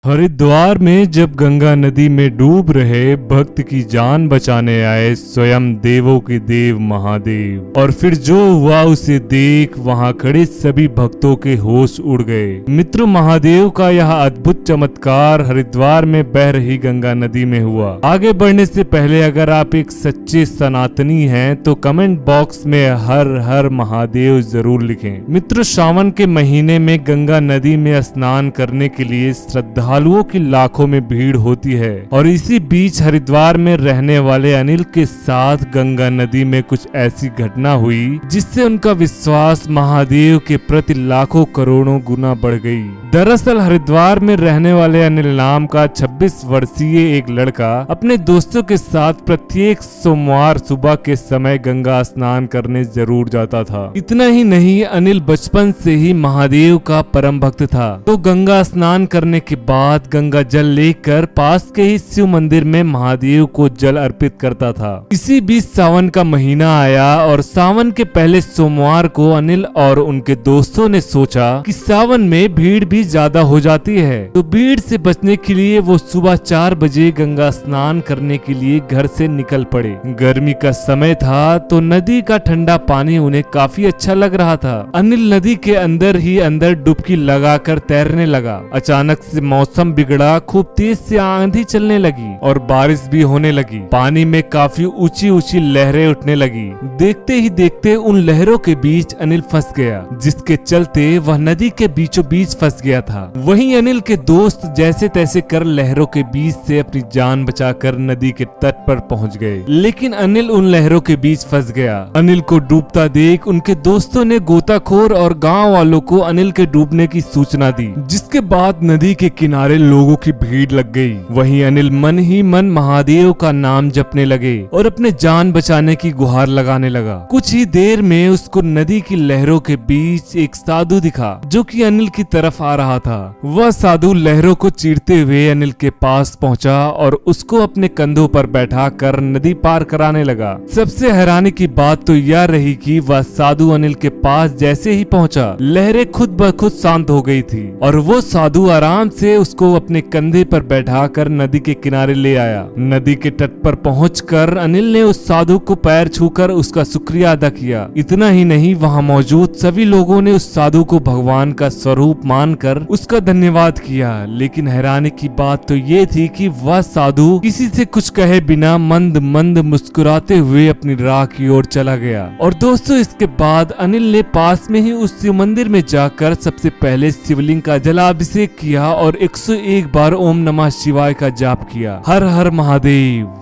हरिद्वार में जब गंगा नदी में डूब रहे भक्त की जान बचाने आए स्वयं देवों के देव महादेव, और फिर जो हुआ उसे देख वहां खड़े सभी भक्तों के होश उड़ गए। मित्रों, महादेव का यह अद्भुत चमत्कार हरिद्वार में बह रही गंगा नदी में हुआ। आगे बढ़ने से पहले अगर आप एक सच्चे सनातनी हैं तो कमेंट बॉक्स में हर हर महादेव जरूर लिखें। मित्रों, सावन के महीने में गंगा नदी में स्नान करने के लिए श्रद्धालुओं की लाखों में भीड़ होती है, और इसी बीच हरिद्वार में रहने वाले अनिल के साथ गंगा नदी में कुछ ऐसी घटना हुई जिससे उनका विश्वास महादेव के प्रति लाखों करोड़ों गुना बढ़ गई। दरअसल हरिद्वार में रहने वाले अनिल नाम का 26 वर्षीय एक लड़का अपने दोस्तों के साथ प्रत्येक सोमवार सुबह के समय गंगा स्नान करने जरूर जाता था। इतना ही नहीं, अनिल बचपन से ही महादेव का परम भक्त था, तो गंगा स्नान करने के बाद गंगा जल लेकर पास के ही शिव मंदिर में महादेव को जल अर्पित करता था। इसी बीच सावन का महीना आया और सावन के पहले सोमवार को अनिल और उनके दोस्तों ने सोचा कि सावन में भीड़ भी ज्यादा हो जाती है, तो भीड़ से बचने के लिए वो सुबह 4 बजे गंगा स्नान करने के लिए घर से निकल पड़े। गर्मी का समय था तो नदी का ठंडा पानी उन्हें काफी अच्छा लग रहा था। अनिल नदी के अंदर ही अंदर डुबकी लगाकर तैरने लगा। अचानक से मौसम बिगड़ा, खूब तेज से आंधी चलने लगी और बारिश भी होने लगी। पानी में काफी ऊंची ऊंची लहरें उठने लगी। देखते ही देखते उन लहरों के बीच अनिल फंस गया, जिसके चलते वह नदी के बीचों बीच फंस गया था। वहीं अनिल के दोस्त जैसे तैसे कर लहरों के बीच से अपनी जान बचाकर नदी के तट पर पहुंच गए, लेकिन अनिल उन लहरों के बीच फंस गया। अनिल को डूबता देख उनके दोस्तों ने गोताखोर और गाँव वालों को अनिल के डूबने की सूचना दी, जिसके बाद नदी के किनारे लोगों की भीड़ लग गई। वहीं अनिल मन ही मन महादेव का नाम जपने लगे और अपने जान बचाने की गुहार लगाने लगा। कुछ ही देर में उसको नदी की लहरों के बीच एक साधु दिखा जो कि अनिल की तरफ आ रहा था। वह साधु लहरों को चीरते हुए अनिल के पास पहुंचा और उसको अपने कंधों पर बैठा कर नदी पार कराने लगा। सबसे हैरानी की बात तो यह रही कि वह साधु अनिल के पास जैसे ही पहुंचा, लहरें खुद ब खुद शांत हो गई थी और वो साधु आराम से उसको अपने कंधे पर बैठाकर नदी के किनारे ले आया। नदी के तट पर पहुंचकर अनिल ने उस साधु को पैर छूकर उसका शुक्रिया अदा किया। इतना ही नहीं, वहां मौजूद सभी लोगों ने उस साधु को भगवान का स्वरूप मानकर उसका धन्यवाद किया। लेकिन हैरानी की बात तो ये थी कि वह साधु किसी से कुछ कहे बिना मंद मंद मुस्कुराते हुए अपनी राह की ओर चला गया। और दोस्तों, इसके बाद अनिल ने पास में ही उस शिव मंदिर में जाकर सबसे पहले शिवलिंग का जलाभिषेक किया और 101 बार ओम नमः शिवाय का जाप किया। हर हर महादेव।